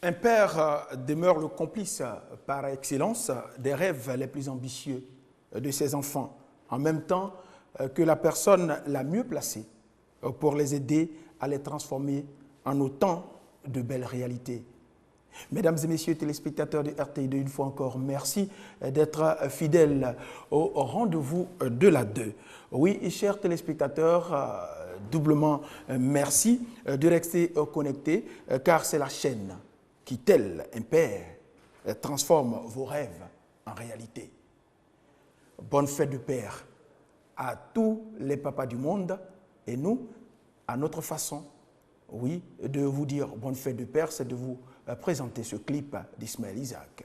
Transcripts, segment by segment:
Un père demeure le complice par excellence des rêves les plus ambitieux de ses enfants, en même temps que la personne la mieux placée pour les aider à les transformer en autant de belles réalités. Mesdames et messieurs téléspectateurs de RTI2, une fois encore, merci d'être fidèles au rendez-vous de la 2. Oui, chers téléspectateurs, doublement merci de rester connectés, car c'est la chaîne qui, tel un père, transforme vos rêves en réalité. Bonne fête de Père à tous les papas du monde et nous, à notre façon, oui, de vous dire bonne fête de Père, c'est de vous présenter ce clip d'Ismaël Isaac.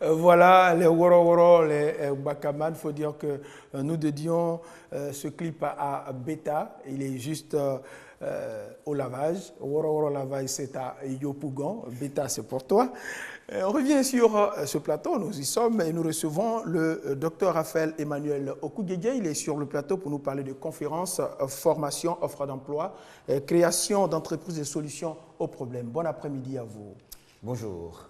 Voilà, les Woro Woro, les Bakaman, il faut dire que nous dédions ce clip à Beta. Il est juste au lavage. Woro Woro lavage, c'est à Yopougon. Beta, c'est pour toi. On revient sur ce plateau, nous y sommes et nous recevons le docteur Raphaël Emmanuel Okugege. Il est sur le plateau pour nous parler de conférences, formation, offre d'emploi, création d'entreprises et solutions aux problèmes. Bon après-midi à vous. Bonjour.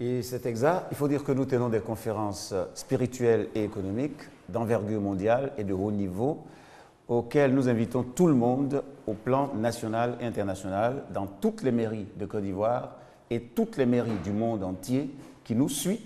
Et c'est exact, il faut dire que nous tenons des conférences spirituelles et économiques d'envergure mondiale et de haut niveau auxquelles nous invitons tout le monde au plan national et international dans toutes les mairies de Côte d'Ivoire et toutes les mairies du monde entier qui nous suivent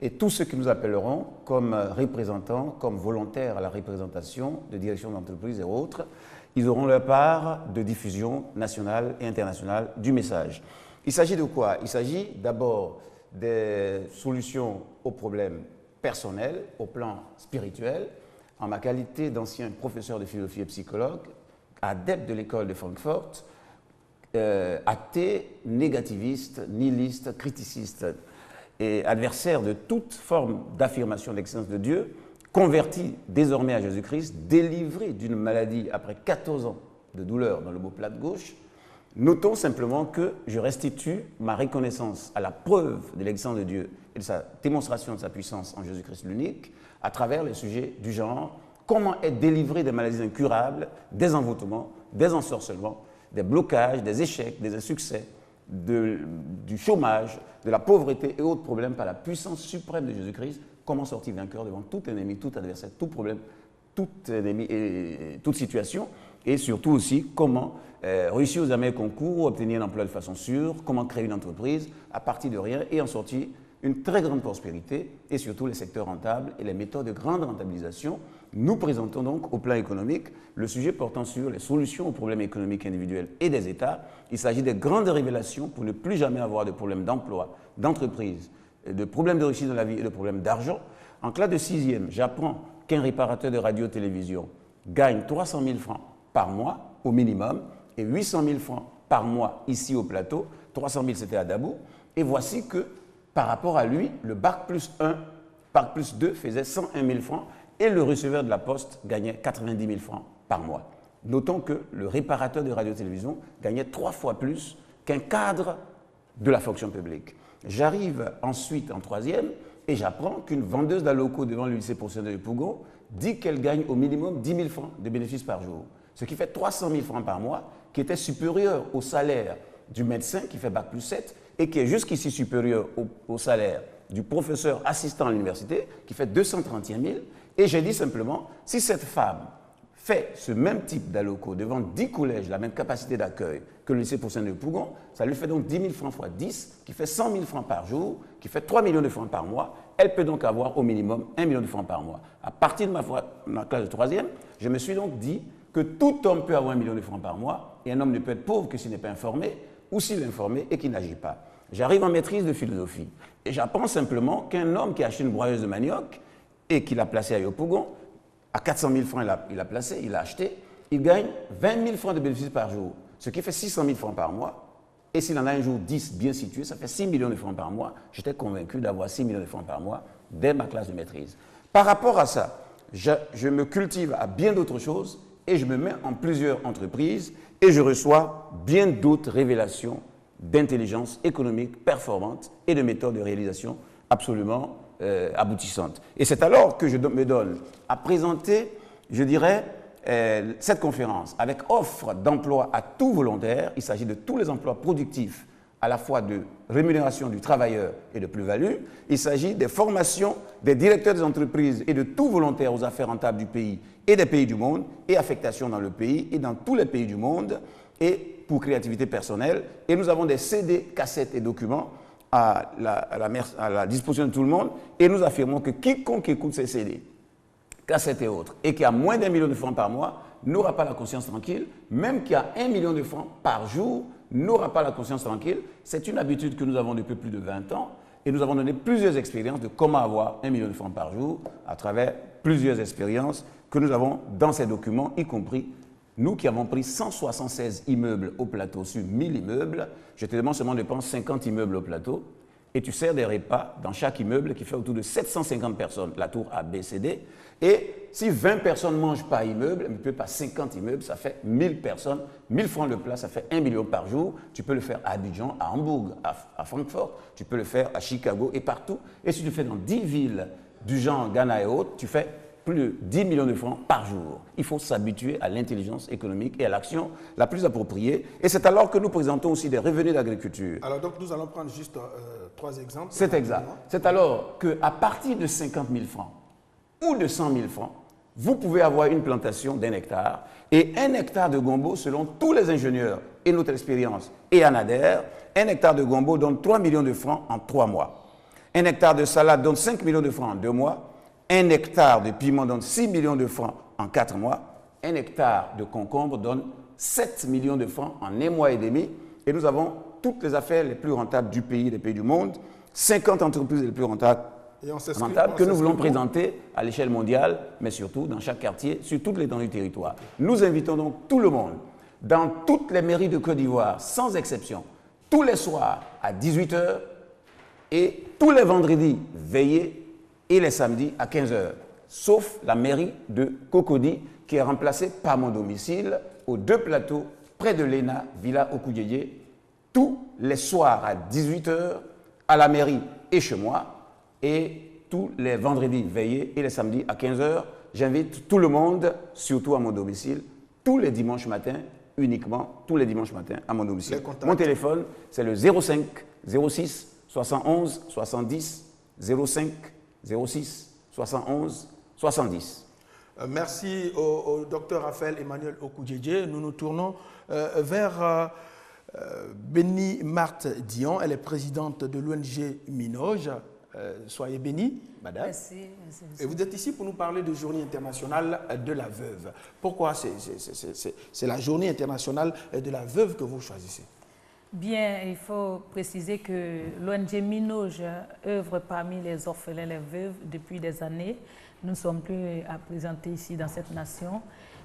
et tous ceux qui nous appelleront comme représentants, comme volontaires à la représentation de direction d'entreprise et autres, ils auront leur part de diffusion nationale et internationale du message. Il s'agit de quoi? Il s'agit d'abord des solutions aux problèmes personnels, au plan spirituel. En ma qualité d'ancien professeur de philosophie et psychologue, adepte de l'école de Francfort, athée, négativiste, nihiliste, criticiste et adversaire de toute forme d'affirmation de l'existence de Dieu, converti désormais à Jésus-Christ, délivré d'une maladie après 14 ans de douleur dans l'omoplate gauche, Notons simplement que je restitue ma reconnaissance à la preuve de l'existence de Dieu et de sa démonstration de sa puissance en Jésus-Christ l'unique à travers les sujets du genre, comment être délivré des maladies incurables, des envoûtements, des ensorcellements, des blocages, des échecs, des insuccès, du chômage, de la pauvreté et autres problèmes par la puissance suprême de Jésus-Christ, comment sortir vainqueur devant tout ennemi, tout adversaire, tout problème, tout ennemi et toute situation, et surtout aussi comment réussir aux examens concours, obtenir un emploi de façon sûre, comment créer une entreprise à partir de rien et en sortir une très grande prospérité et surtout les secteurs rentables et les méthodes de grande rentabilisation. Nous présentons donc au plan économique le sujet portant sur les solutions aux problèmes économiques individuels et des États. Il s'agit de grandes révélations pour ne plus jamais avoir de problèmes d'emploi, d'entreprise, de problèmes de réussite dans la vie et de problèmes d'argent. En classe de 6e, j'apprends qu'un réparateur de radio-télévision gagne 300 000 francs par mois au minimum et 800 000 francs par mois ici au plateau. 300 000 c'était à Dabou. Et voici que par rapport à lui, le bac plus 1, bac plus 2 faisait 101 000 francs et le receveur de la poste gagnait 90 000 francs par mois. Notons que le réparateur de radio-télévision gagnait 3 fois plus qu'un cadre de la fonction publique. J'arrive ensuite en 3e et j'apprends qu'une vendeuse d'Aloco devant le lycée professionnel de Pougon dit qu'elle gagne au minimum 10 000 francs de bénéfices par jour, ce qui fait 300 000 francs par mois, qui était supérieur au salaire du médecin qui fait bac plus 7 et qui est jusqu'ici supérieur au salaire du professeur assistant à l'université qui fait 231 000. Et j'ai dit simplement, si cette femme fait ce même type d'alloco devant 10 collèges, la même capacité d'accueil que le lycée professionnel de Pougon, ça lui fait donc 10 000 francs fois 10, qui fait 100 000 francs par jour, qui fait 3 millions de francs par mois. Elle peut donc avoir au minimum 1 million de francs par mois. À partir de ma classe de 3e, je me suis donc dit que tout homme peut avoir 1 million de francs par mois et un homme ne peut être pauvre que s'il n'est pas informé ou s'il est informé et qu'il n'agit pas. J'arrive en maîtrise de philosophie et j'apprends simplement qu'un homme qui a acheté une broyeuse de manioc et qu'il a placée à Yopougon, à 400 000 francs il a placé, il a acheté, il gagne 20 000 francs de bénéfices par jour, ce qui fait 600 000 francs par mois. Et s'il en a un jour 10 bien situé, ça fait 6 millions de francs par mois. J'étais convaincu d'avoir 6 millions de francs par mois dès ma classe de maîtrise. Par rapport à ça, je me cultive à bien d'autres choses et je me mets en plusieurs entreprises et je reçois bien d'autres révélations d'intelligence économique performante et de méthodes de réalisation absolument aboutissantes. Et c'est alors que je me donne à présenter, je dirais, cette conférence avec offre d'emploi à tout volontaire. Il s'agit de tous les emplois productifs, à la fois de rémunération du travailleur et de plus-value. Il s'agit des formations des directeurs des entreprises et de tout volontaire aux affaires rentables du pays et des pays du monde, et affectation dans le pays et dans tous les pays du monde, et pour créativité personnelle. Et nous avons des CD, cassettes et documents à la disposition de tout le monde, et nous affirmons que quiconque écoute ces CD, cassettes et autres, et qui a moins d'1 million de francs par mois, n'aura pas la conscience tranquille, même qui a 1 million de francs par jour, n'aura pas la conscience tranquille. C'est une habitude que nous avons depuis plus de 20 ans, et nous avons donné plusieurs expériences de comment avoir 1 million de francs par jour à travers plusieurs expériences que nous avons dans ces documents, y compris nous qui avons pris 176 immeubles au plateau sur 1000 immeubles. Je te demande seulement de prendre 50 immeubles au plateau et tu sers des repas dans chaque immeuble qui fait autour de 750 personnes, la tour A, B, C, D. Et si 20 personnes mangent par immeuble, mais peut-être pas 50 immeubles, ça fait 1000 personnes, 1000 francs le plat, ça fait 1 million par jour. Tu peux le faire à Abidjan, à Hambourg, à Francfort, tu peux le faire à Chicago et partout. Et si tu le fais dans 10 villes du genre Ghana et autres, tu fais plus de 10 millions de francs par jour. Il faut s'habituer à l'intelligence économique et à l'action la plus appropriée. Et c'est alors que nous présentons aussi des revenus d'agriculture. Alors donc nous allons prendre juste 3 exemples. C'est exact. C'est alors qu'à partir de 50 000 francs ou de 100 000 francs, vous pouvez avoir une plantation d'1 hectare. Et 1 hectare de gombo, selon tous les ingénieurs et notre expérience et ANADER, 1 hectare de gombo donne 3 millions de francs en 3 mois. 1 hectare de salade donne 5 millions de francs en 2 mois. 1 hectare de piment donne 6 millions de francs en 4 mois. 1 hectare de concombre donne 7 millions de francs en 1 mois et demi. Et nous avons toutes les affaires les plus rentables du pays, des pays du monde, 50 entreprises les plus rentables que nous voulons présenter à l'échelle mondiale, mais surtout dans chaque quartier, sur toute l'étendue du territoire. Nous invitons donc tout le monde, dans toutes les mairies de Côte d'Ivoire, sans exception, tous les soirs à 18 h et tous les vendredis veillés et les samedis à 15 h, sauf la mairie de Cocody qui est remplacée par mon domicile aux 2 plateaux près de l'ENA, Villa Okuyeye, tous les soirs à 18h, à la mairie et chez moi, et tous les vendredis veillés et les samedis à 15h. J'invite tout le monde, surtout à mon domicile, tous les dimanches matins, uniquement tous les dimanches matins à mon domicile. Mon téléphone, c'est le 05 06 71 70 05 06 71 70. Merci au docteur Raphaël Emmanuel Okudjedje. Nous nous tournons vers Bénie Marthe Dion. Elle est présidente de l'ONG Minoge. Soyez bénie, madame. Merci. Et vous êtes ici pour nous parler de Journée internationale de la veuve. Pourquoi c'est la Journée internationale de la veuve que vous choisissez? Bien, il faut préciser que l'ONG Minoge œuvre parmi les orphelins, les veuves depuis des années. Nous ne sommes plus à présenter ici dans cette nation.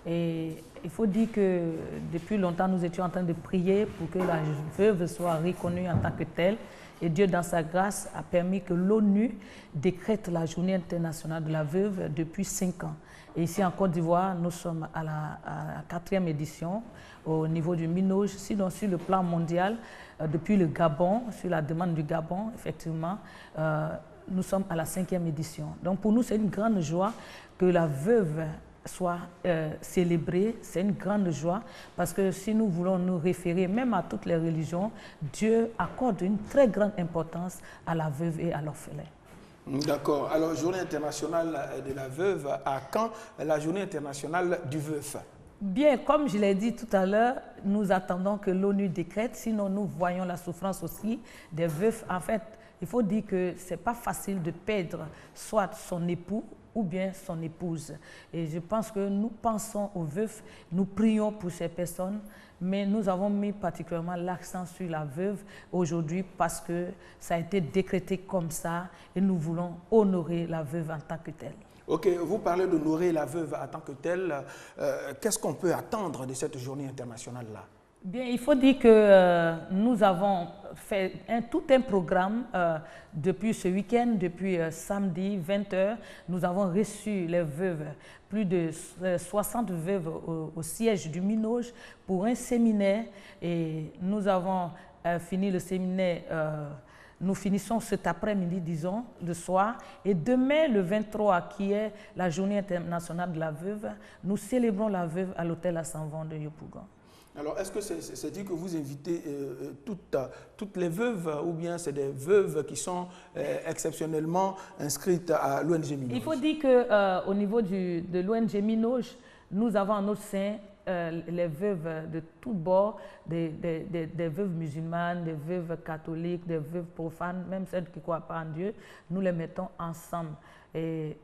Et il faut dire que depuis longtemps, nous étions en train de prier pour que la veuve soit reconnue en tant que telle. Et Dieu, dans sa grâce, a permis que l'ONU décrète la Journée internationale de la veuve depuis 5 ans. Et ici en Côte d'Ivoire, nous sommes à la 4e édition au niveau du Minoge. Sinon, sur le plan mondial, depuis le Gabon, sur la demande du Gabon, effectivement, nous sommes à la 5e édition. Donc pour nous, c'est une grande joie que la veuve soit célébrée. C'est une grande joie parce que si nous voulons nous référer même à toutes les religions, Dieu accorde une très grande importance à la veuve et à l'orphelin. D'accord. Alors, Journée internationale de la veuve, à quand la Journée internationale du veuf? Bien, comme je l'ai dit tout à l'heure, nous attendons que l'ONU décrète, sinon nous voyons la souffrance aussi des veufs. En fait, il faut dire que ce n'est pas facile de perdre soit son époux ou bien son épouse. Et je pense que nous pensons aux veufs, nous prions pour ces personnes, mais nous avons mis particulièrement l'accent sur la veuve aujourd'hui parce que ça a été décrété comme ça et nous voulons honorer la veuve en tant que telle. Ok, vous parlez d'honorer la veuve en tant que telle. Qu'est-ce qu'on peut attendre de cette journée internationale-là? Bien, il faut dire que nous avons fait tout un programme depuis ce week-end, depuis samedi 20h. Nous avons reçu les veuves, plus de 60 veuves au siège du Minoge pour un séminaire. Et nous avons fini le séminaire, nous finissons cet après-midi, disons, le soir. Et demain, le 23, qui est la journée internationale de la veuve, nous célébrons la veuve à l'hôtel à Saint-Vent de Yopougon. Alors, est-ce que c'est dit que vous invitez toutes les veuves ou bien c'est des veuves qui sont exceptionnellement inscrites à l'ONG Minoge? Il faut dire qu'au niveau de l'ONG Minoge, nous avons en notre sein les veuves de tous bords, des veuves musulmanes, des veuves catholiques, des veuves profanes, même celles qui ne croient pas en Dieu. Nous les mettons ensemble. Et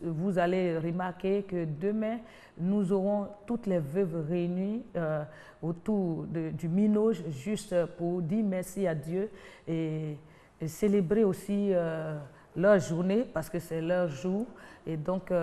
vous allez remarquer que demain, nous aurons toutes les veuves réunies autour du Minoge, juste pour dire merci à Dieu et célébrer aussi leur journée, parce que c'est leur jour. Et donc,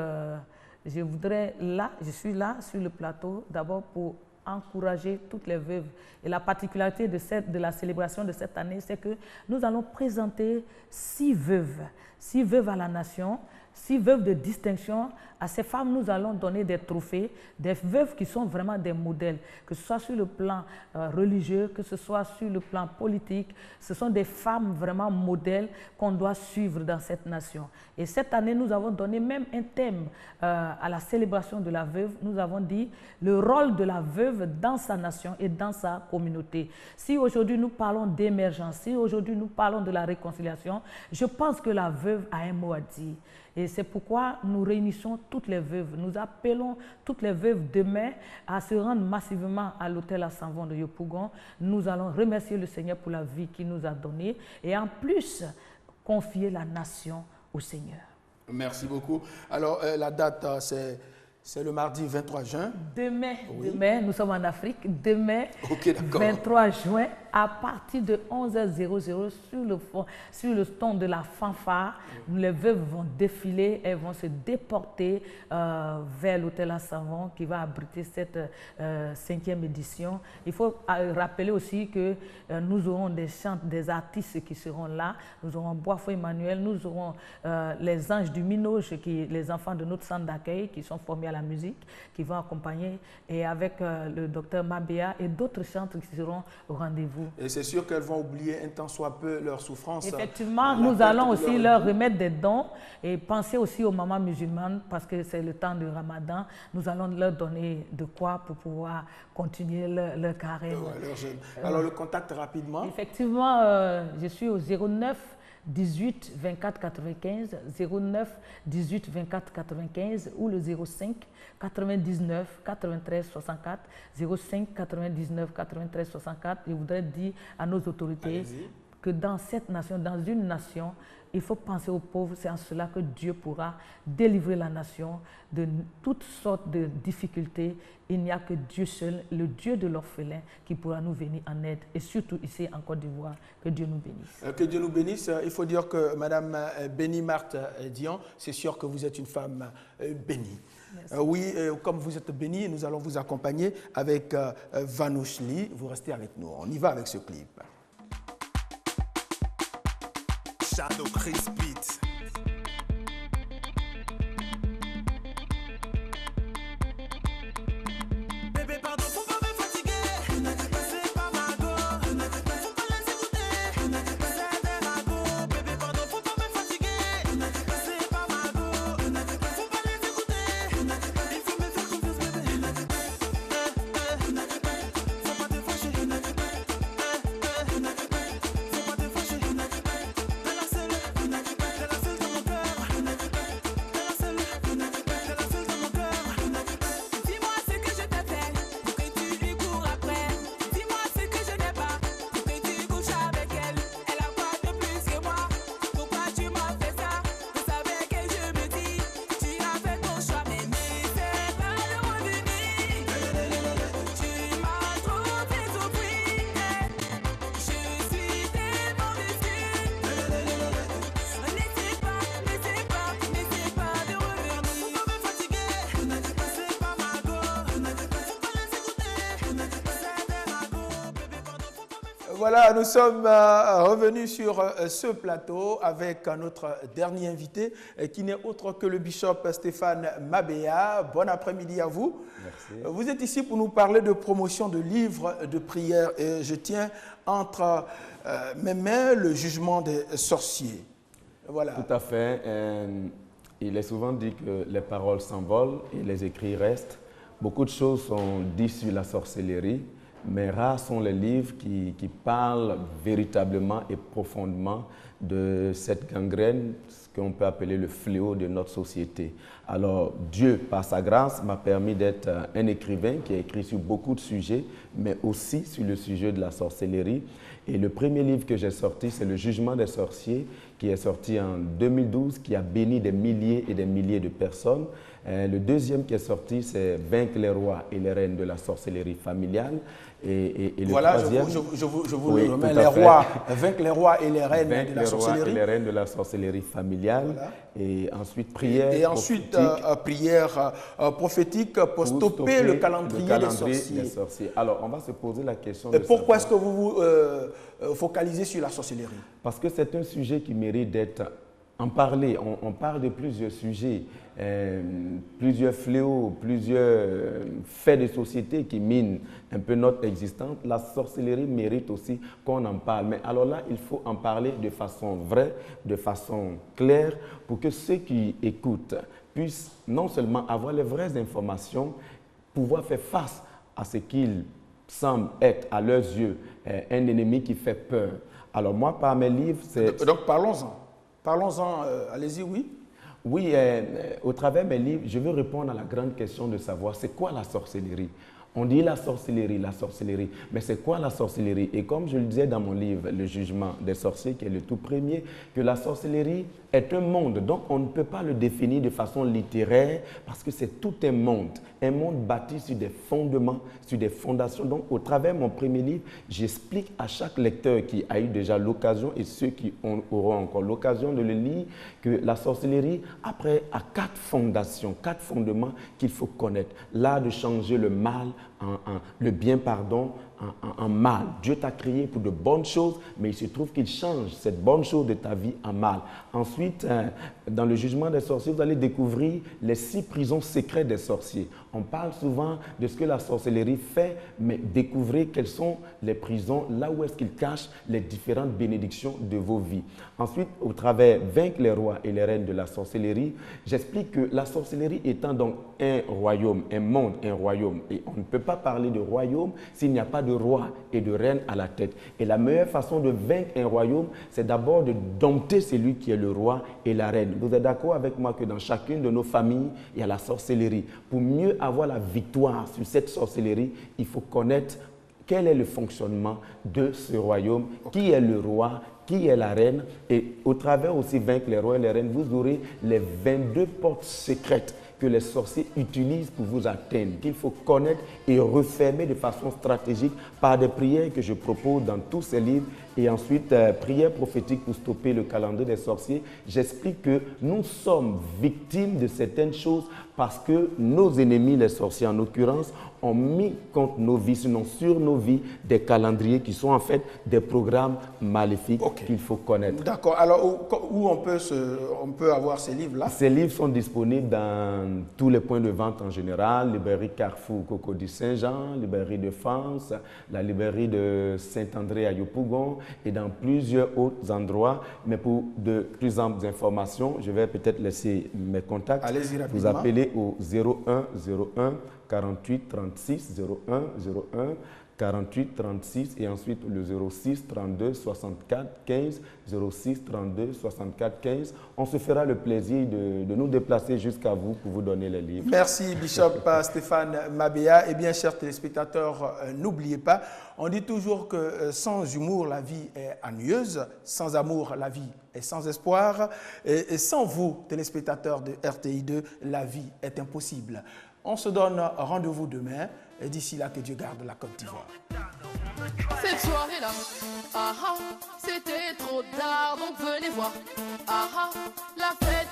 je suis là sur le plateau, d'abord pour encourager toutes les veuves. Et la particularité de la célébration de cette année, c'est que nous allons présenter 6 veuves à la nation, 6 veuves de distinction. À ces femmes, nous allons donner des trophées, des veuves qui sont vraiment des modèles, que ce soit sur le plan religieux, que ce soit sur le plan politique. Ce sont des femmes vraiment modèles qu'on doit suivre dans cette nation. Et cette année, nous avons donné même un thème à la célébration de la veuve. Nous avons dit le rôle de la veuve dans sa nation et dans sa communauté. Si aujourd'hui nous parlons d'émergence, si aujourd'hui nous parlons de la réconciliation, je pense que la veuve a un mot à dire. Et c'est pourquoi nous réunissons toutes les veuves. Nous appelons toutes les veuves demain à se rendre massivement à l'hôtel à Saint-Vent de Yopougon. Nous allons remercier le Seigneur pour la vie qu'il nous a donnée et en plus confier la nation au Seigneur. Merci beaucoup. Alors la date, c'est le mardi 23 juin. Demain, nous sommes en Afrique. Demain, okay, 23 juin, à partir de 11h00 sur le ton de la fanfare, les veuves vont défiler, elles vont se déporter vers l'hôtel à Savon qui va abriter cette 5e édition. Il faut rappeler aussi que nous aurons des artistes qui seront là. Nous aurons Boifo Emmanuel, nous aurons les Anges du Minoche, les enfants de notre centre d'accueil qui sont formés à la musique, qui vont accompagner, et avec le docteur Mabea et d'autres chantres qui seront au rendez-vous. Et c'est sûr qu'elles vont oublier un tant soit peu leur souffrance. Effectivement, nous allons aussi leur remettre des dons et penser aussi aux mamans musulmanes parce que c'est le temps de Ramadan. Nous allons leur donner de quoi pour pouvoir continuer leur carême. Alors le contact rapidement. Effectivement, je suis au 09 18 24 95, 09 18 24 95 ou le 05 99 93 64, 05 99 93 64. Je voudrais dire à nos autorités que dans cette nation, dans une nation, il faut penser aux pauvres. C'est en cela que Dieu pourra délivrer la nation de toutes sortes de difficultés. Il n'y a que Dieu seul, le Dieu de l'orphelin, qui pourra nous venir en aide. Et surtout ici en Côte d'Ivoire, que Dieu nous bénisse. Que Dieu nous bénisse. Il faut dire que Mme Béni Marthe Dian, c'est sûr que vous êtes une femme bénie. Oui, comme vous êtes bénie, nous allons vous accompagner avec Vanouche Lee. Vous restez avec nous. On y va avec ce clip. Shadow Chris Beat. Bébé, pardon, faut pas me fatiguer. C'est pas ma go. Faut pas les écouter. C'est des ragots. Bébé, pardon, faut pas me fatiguer. C'est pas ma go. Faut pas les écouter. Il faut me faire confiance, bébé. Faut pas te fâcher. Faut pas te fâcher. T'es la seule dans mon cœur. T'es la seule dans mon cœur. Dis-moi ce que je t'ai fait pour que tu lui cours après. Dis-moi ce que je n'ai pas pour que tu couches avec elle. Elle a quoi de plus que moi? Pourquoi tu m'as fait ça? Tu savais que je me dis, tu as fait ton choix, mais n'essaie pas de revenir. Tu m'as trop fait souffrir. Je suis tellement déçue. N'essaie pas de revenir. Faut pas me fatiguer. C'est pas ma go. Faut pas les écouter. C'est des ragots. Bébé, pardon, faut pas me fatiguer. Voilà, nous sommes revenus sur ce plateau avec notre dernier invité qui n'est autre que le bishop Stéphane Mabea. Bon après-midi à vous. Merci. Vous êtes ici pour nous parler de promotion de livres de prière et je tiens entre mes mains le jugement des sorciers. Voilà. Tout à fait. Il est souvent dit que les paroles s'envolent et les écrits restent. Beaucoup de choses sont dites sur la sorcellerie, mais rares sont les livres qui parlent véritablement et profondément de cette gangrène, ce qu'on peut appeler le fléau de notre société. Alors Dieu, par sa grâce, m'a permis d'être un écrivain qui a écrit sur beaucoup de sujets, mais aussi sur le sujet de la sorcellerie. Et le premier livre que j'ai sorti, c'est Le Jugement des sorciers, qui est sorti en 2012, qui a béni des milliers et des milliers de personnes. Le deuxième qui est sorti, c'est Vaincre les rois et les reines de la sorcellerie familiale. Et le Voilà, troisième, je vous Oui, le remets, tout à fait. Vaincre les rois et les reines Vaincre de la les rois et sorcellerie. les reines de la sorcellerie familiale. Voilà. Et ensuite, prière Et ensuite, prophétique prière prophétique pour stopper le calendrier des sorciers. Alors, on va se poser la question Et de pourquoi est-ce savoir- que vous vous focalisez sur la sorcellerie? Parce que c'est un sujet qui mérite d'être en parler. On parle de plusieurs sujets, plusieurs fléaux, plusieurs faits de société qui minent un peu notre existence. La sorcellerie mérite aussi qu'on en parle. Mais alors là, il faut en parler de façon vraie, de façon claire, pour que ceux qui écoutent puissent non seulement avoir les vraies informations, pouvoir faire face à ce qu'ils semble être à leurs yeux un ennemi qui fait peur. Alors moi, par mes livres, c'est... Donc parlons-en. Parlons-en, allez-y, oui. Oui, au travers de mes livres, je veux répondre à la grande question de savoir c'est quoi la sorcellerie. On dit la sorcellerie, mais c'est quoi la sorcellerie? Et comme je le disais dans mon livre, Le jugement des sorciers, qui est le tout premier, que la sorcellerie est un monde, donc on ne peut pas le définir de façon littéraire parce que c'est tout un monde bâti sur des fondements, sur des fondations. Donc au travers de mon premier livre, j'explique à chaque lecteur qui a eu déjà l'occasion et ceux qui auront encore l'occasion de le lire que la sorcellerie, après, a 4 fondations, 4 fondements qu'il faut connaître. L'art de changer le mal le bien, pardon, en mal. Dieu t'a créé pour de bonnes choses, mais il se trouve qu'il change cette bonne chose de ta vie en mal. Ensuite, dans le jugement des sorciers, vous allez découvrir les 6 prisons secrètes des sorciers. On parle souvent de ce que la sorcellerie fait, mais découvrez quelles sont les prisons, là où est-ce qu'ils cachent les différentes bénédictions de vos vies. Ensuite, au travers Vaincre les rois et les reines de la sorcellerie, j'explique que la sorcellerie étant donc un royaume, un monde, un royaume, et on ne peut pas parler de royaume s'il n'y a pas de roi et de reine à la tête. Et la meilleure façon de vaincre un royaume, c'est d'abord de dompter celui qui est le roi et la reine. Vous êtes d'accord avec moi que dans chacune de nos familles, il y a la sorcellerie. Pour mieux avoir la victoire sur cette sorcellerie, il faut connaître quel est le fonctionnement de ce royaume, qui est le roi, qui est la reine. Et au travers aussi Vaincre les rois et les reines, vous aurez les 22 portes secrètes que les sorciers utilisent pour vous atteindre, qu'il faut connaître et refermer de façon stratégique par des prières que je propose dans tous ces livres. Et ensuite, prières prophétiques pour stopper le calendrier des sorciers. J'explique que nous sommes victimes de certaines choses parce que nos ennemis, les sorciers en l'occurrence, ont mis contre nos vies, sinon sur nos vies, des calendriers qui sont en fait des programmes maléfiques qu'il faut connaître. D'accord. Alors, où on peut avoir ces livres-là? Ces livres sont disponibles dans tous les points de vente en général, librairie Carrefour Cocody Saint-Jean, librairie de France, la librairie de Saint-André à Yopougon et dans plusieurs autres endroits. Mais pour de plus amples informations, je vais peut-être laisser mes contacts. Allez-y rapidement. Vous appelez au 01 01 48 36 01 01 48 36 et ensuite le 06 32 64 15 06 32 64 15. On se fera le plaisir de nous déplacer jusqu'à vous pour vous donner les livres. Merci Bishop Stéphane Mabea. Eh bien, chers téléspectateurs, n'oubliez pas, on dit toujours que sans humour, la vie est ennuyeuse, sans amour, la vie est sans espoir, et sans vous, téléspectateurs de RTI2, la vie est impossible. On se donne rendez-vous demain. Et d'ici là, que Dieu garde la Côte d'Ivoire. Cette soirée-là, c'était trop tard, donc venez voir. La fête